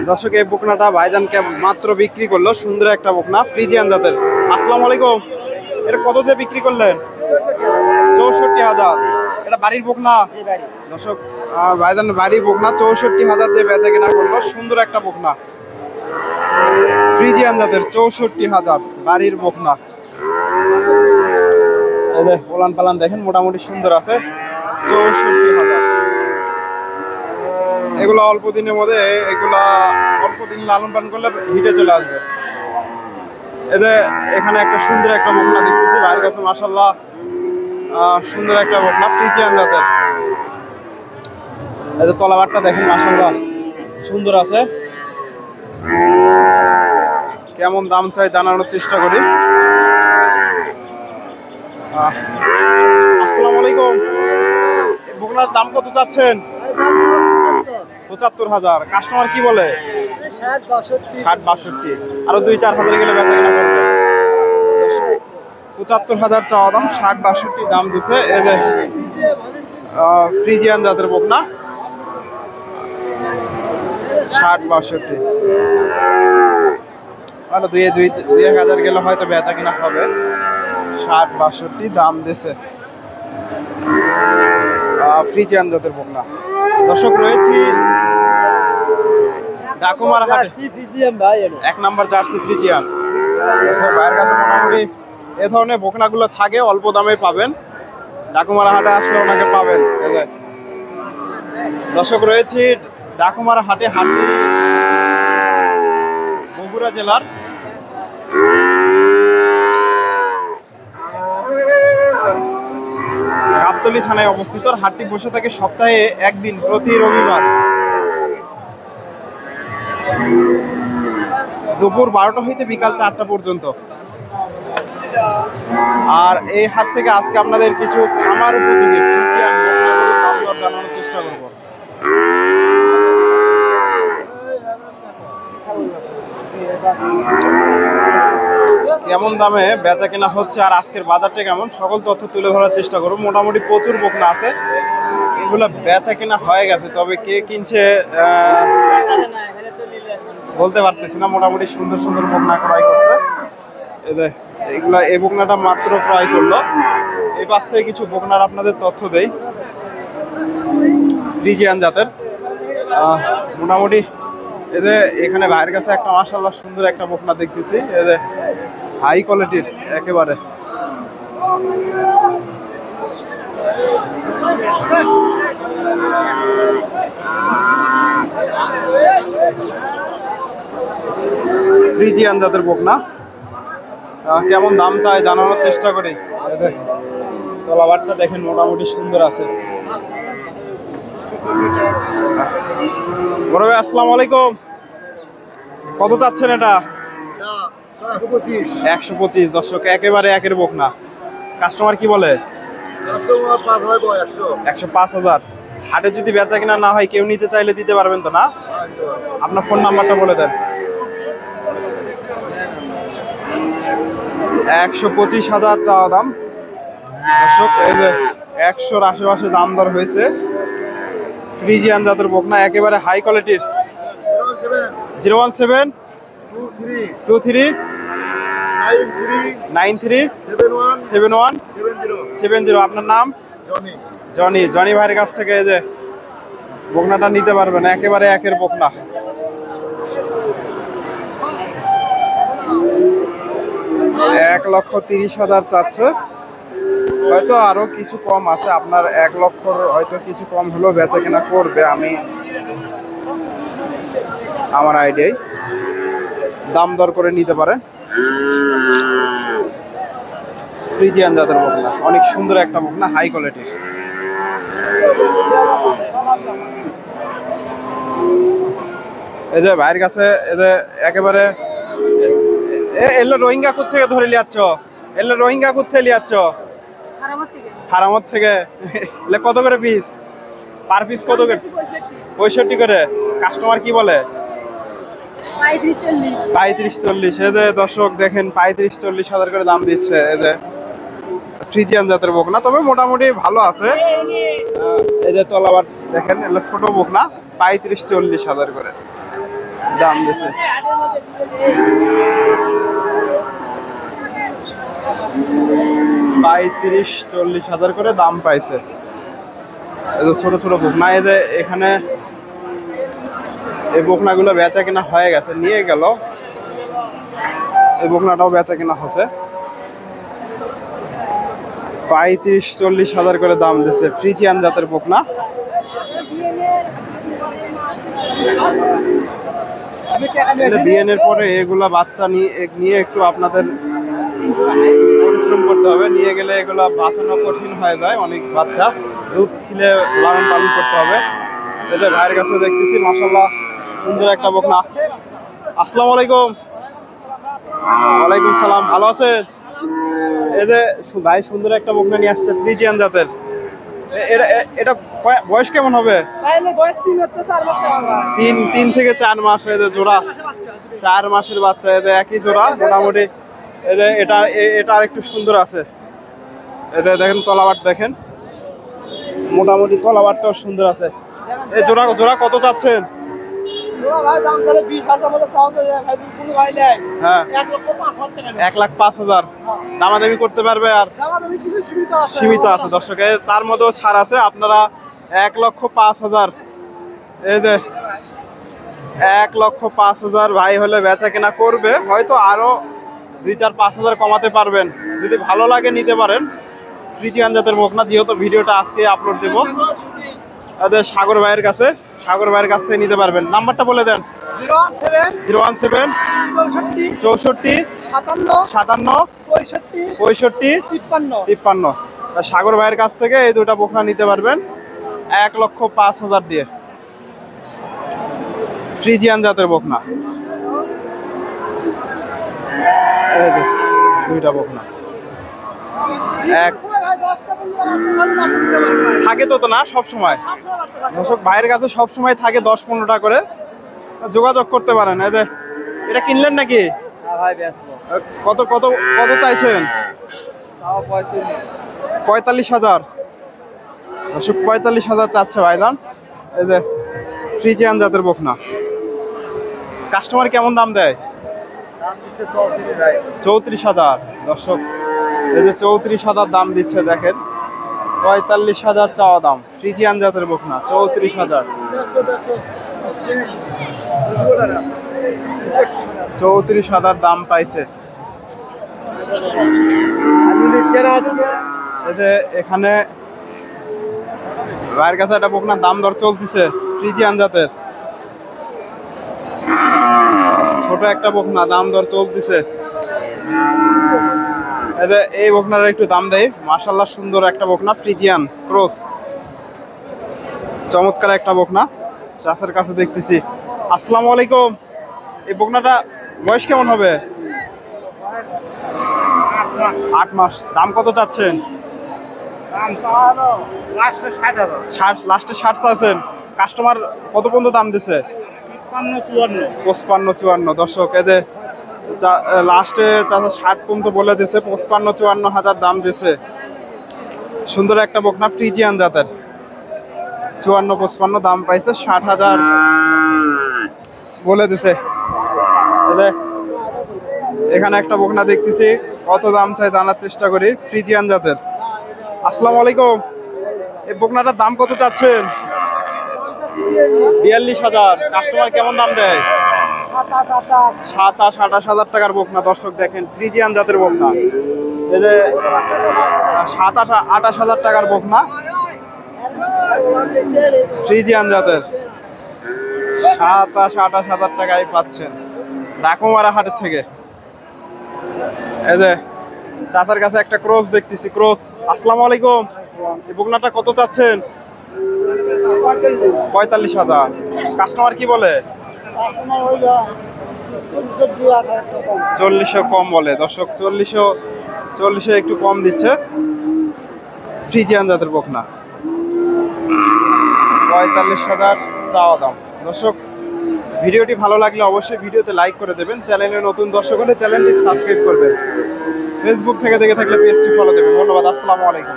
দর্শক এই বকনাটা ভাইজানকে মাত্র বিক্রি করলো, সুন্দর একটা বকনা ফ্রিজিয়ান জাতের। আসসালামু আলাইকুম, এটা কত দিয়ে বিক্রি করলেন? 64,000। এটা বাড়ির বকনা দর্শক, ভাইজান বাড়ির বকনা 64,000 দিয়ে বেচা কেনা করলো, সুন্দর একটা বকনা ফ্রিজিয়ান জাতের, 64,000 বাড়ির বকনা। ওলান পালান দেখেন মোটামুটি সুন্দর আছে, 64,000। এগুলো অল্প দিনের মধ্যে, এগুলা অল্প দিন লালন পালন করলে হিটে চলে আসবে। এদের এখানে একটা সুন্দর একটা বকনা দেখতেছি ভাইয়ের কাছে, মাশাআল্লাহ সুন্দর একটা বকনা ফ্রিজিয়ান জাতের। এদের তলাবারটা দেখেন মাশাআল্লাহ সুন্দর আছে। কেমন দাম চাই জানানোর চেষ্টা করি। আসসালামু আলাইকুম, বকনার দাম কত চাচ্ছেন? 75,000। কাস্টমার কি বলে? 60-62, আরো 2-4 হাজার গেলে বেচা কেনা করবে। 75,000 চাওয়া দাম, 60-62 দাম দিছে। এই যে ফ্রিজিয়ান জাতের বকনা, 60-62, আরো 2-1 হাজার গেলে হয়তো বেচা কিনা হবে। 60-62 দাম দিছে ফ্রিজিয়ান জাতের বকনা। দর্শক রয়েছি ডাকুমার হাট, 1 নাম্বার জার্সি ফ্রিজিয়ান। ভাইয়ের কাছে মোটামুটি এ ধরনের বকনাগুলো থাকে, অল্প দামে পাবেন। ডাকুমারা হাটে আসলে ওনাকে পাবেন। দর্শক রয়েছি ডাকুমারা হাটে, হাটটি বগুড়া জেলার। গাবতলী থানায় অবস্থিত। হাটটি বসে থাকে সপ্তাহে একদিন, প্রতি রবিবার দুপুর 12টা হইতে বিকাল 4টা পর্যন্ত। আর এই হাট থেকে আজকে আপনাদের কিছু খামার উপযোগী ফ্রিজিয়ান বকনাগুলোর দাম দর জানানোর চেষ্টা করব। কেমন দামে বেচা কেনা হচ্ছে আর আজকের বাজারটা কেমন, সকল তথ্য তুলে ধরার চেষ্টা করব। মোটামুটি প্রচুর বকনা আছে, এগুলো বেচা কেনা হয়ে গেছে, তবে কে কিনছে বলতে পারতেছি না। মোটামুটি সুন্দর সুন্দর বকনা ক্রয় করছে। এগুলা এই বকনাটা মাত্র ক্রয় করলো। এই পাশ থেকে কিছু বকনার আপনাদের তথ্য দেই, ফ্রিজিয়ান জাতের। মোটামুটি এদের এখানে ভাইয়ের কাছে একটা মাশাআল্লাহ সুন্দর একটা বকনা দেখতেছি, এদের হাই কোয়ালিটির একেবারে। ফ্রিজিয়ান জাতের বকনা, কেমন দাম চাই জানানোর চেষ্টা করি। তলাবারটা দেখেন মোটামুটি সুন্দর আছে। বড় ভাই আসসালামু আলাইকুম, কত চাচ্ছেন এটা? 125। দর্শক একেবারে একের বকনা। কাস্টমার কি বলে? 105,000। হাটে যদি বেচা কিনা না হয়, কেউ নিতে চাইলে দিতে পারবেন তো না? আপনার ফোন নাম্বারটা বলে দেন। 125,000 চাওয়া দাম। দর্শক এই যে 100-র আশেপাশে দাম দর হয়েছে। ফ্রিজিয়ান জাতের বকনা, একেবারে হাই কোয়ালিটির। 01723937170। আপনার নাম? জনি। জনি ভাইয়ের কাছ থেকে এই যে বকনাটা নিতে পারবেন, একেবারে একের বকনা। $1,30,000 চাচ্ছে, হয়তো আরো কিছু কম আছে। আপনার 1 লক্ষর হয়তো কিছু কম হলেও বেচা কেনা করবে, আমি আমার আইডিয়ায় দাম দর করে নিতে পারেন। ফ্রিজিয়ান জাতের বকনা, অনেক সুন্দর একটা বকনা, হাই কোয়ালিটির। এই যে ভাইয়ের কাছে এদের একেবারে এলো রোহিঙ্গা কুত থেকে ধরে লিয়াচ্ছ, এলো রোহিঙ্গা কুত থেকে লিয়াচ্ছ? হারামত থেকে। কত করে পিস? পার পিস কত করে? 65 করে। কাস্টমার কি বলে? 35-40। এই যে দর্শক দেখেন 35-40 হাজার করে দাম দিচ্ছে। এই যে ফ্রিজিয়ান জাতের বকনা, তবে মোটামুটি ভালো আছে। এই যে তলাবার দেখেন, এগুলো ছোট বকনা, 35-40 হাজার করে দাম দিছে। 35-40 হাজার করে দাম পাইছে। এই যে ছোট ছোট বকনা, এই যে এখানে এই বকনাগুলো বেচা কিনা হয়ে গেছে, নিয়ে গেল। এই বকনাটাও বেচা কিনা হচ্ছে, 35-40 হাজার করে দাম দিচ্ছে। ফ্রিজিয়ান জাতের বকনা। বিয়ের পরে এগুলা বাচ্চা নিয়ে একটু আপনাদের পরিশ্রম করতে হবে, নিয়ে গেলে এগুলা বাঁচানো কঠিন হয়ে যায়। অনেক বাচ্চা দুধ খিলে লালন পালন করতে হবে। এদের ভাইয়ের কাছে দেখতেছি মাশাআল্লাহ সুন্দর একটা বকনা। আসসালামু আলাইকুম। ওয়ালাইকুম সালাম, ভালো আছেন? এই যে ভাই সুন্দর একটা বকনা নিয়ে আসছে, ফ্রিজিয়ান জাতের। এটা বয়স কেমন হবে? তিন থেকে 4 মাস। এদের জোড়া 4 মাসের বাচ্চা, এদের একই জোড়া মোটামুটি। এদের এটা আর একটু সুন্দর আছে। এদের দেখেন তলাবাট, দেখেন মোটামুটি তলাবাটটাও সুন্দর আছে। এই জোড়া কত চাচ্ছেন? হ্যাঁ, 1,05,000 দামাদামি করতে পারবে? আর সীমিত আছে দর্শকের, তার মধ্যেও ছাড় আছে। আপনারা 1,05,000, এই যে 1,05,000 ভাই হলে বেচা কেনা করবে। হয়তো আরো 2-4-5 হাজার কমাতে পারবেন, যদি ভালো লাগে নিতে পারেন। ফ্রিজিয়ান জাতের বকনা, যেহেতু ভিডিওটা আজকে আপলোড দেব। সাগর ভাইয়ের কাছ থেকে নিতে পারবেন। নাম্বারটা বলে দেন। 017 64 57 65 53। সাগর ভাইয়ের কাছ থেকে এই দুটা বকনা নিতে পারবেন 1,05,000 দিয়ে। ফ্রিজিয়ান জাতের বকনা, এই যে দুইটা বকনা। থাকে তো না সব সময়, দর্শক ভাইয়ের কাছে সব সময় থাকে 10-15টা করে, যোগাযোগ করতে পারেন। এটা কিনলেন নাকি? কত কত কত চাইছেন? 45,000 দর্শক, 45,000 চাচ্ছে ভাইজান। এই যে ফ্রিজিয়ান জাতের বকনা। কাস্টমার কেমন দাম দেয়? 34,000 দর্শক, এই যে 34,000 দাম দিচ্ছে। দেখেন 45,000 চাওয়া দাম। ফ্রিজিয়ান জাতের বকনা 34,000। 34,000 দাম পাইছে। এখানে ভাইয়ের কাছে একটা বকনার দাম দর চলতেছে, ফ্রিজিয়ান জাতের ছোট একটা বকনা, দাম দর চলতেছে। এই বকনার একটু দাম দেয়। মাশাআল্লাহ সুন্দর একটা বকনা, ফ্রিজিয়ান ক্রস, চমৎকার একটা বকনা। চাষের কাছে দেখতেছি। আসসালামু আলাইকুম। এই বকনাটা বয়স কেমন হবে? 8 মাস। দাম কত চাচ্ছেন? লাস্টে 60 চাচ্ছেন। কাস্টমার কত পর্যন্ত দাম দিছে? 55-54 দর্শক, এদের লাস্টে 60 পর্যন্ত বলে দিছে। 55-54 হাজার দাম দিছে। সুন্দর একটা বকনা, ফ্রিজিয়ান জাতের। 54-55 দাম পাইছে, 60,000 বলে দিছে। এখানে একটা বকনা দেখতেছি, কত দাম চাই জানার চেষ্টা করি। ফ্রিজিয়ান জাতের। আসসালামু আলাইকুম। এই বকনাটার দাম কত চাচ্ছেন? 42,000। কাস্টমার কেমন দাম দেয়? 27-28 টাকার বকনা দর্শক, দেখেন ফ্রিজিয়ান জাতের বকনা। এই যে 27-28 টাকার বকনা, ফ্রিজিয়ান জাতের। 27-28 টাকায় পাচ্ছেন ডাকুমারা হাটের থেকে। এই যে চাচার কাছে একটা ক্রস দেখতেছি, ক্রস। আসসালামু আলাইকুম। এই বকনাটা কত চাচ্ছেন? 45,000। কাস্টমার কি বলে? 40 কম বলে দর্শক, 40 একটু কম দিচ্ছে। ফ্রিজিয়ান জাতের বকনা, 45,000 চাওয়া দাম দর্শক। ভিডিওটি ভালো লাগলে অবশ্যই ভিডিওতে লাইক করে দেবেন। চ্যানেলে নতুন দর্শক হলে চ্যানেলটি সাবস্ক্রাইব করবেন। ফেসবুক থেকে দেখে থাকলে পেজটি ফলো দেবেন। ধন্যবাদ। আসসালামু আলাইকুম।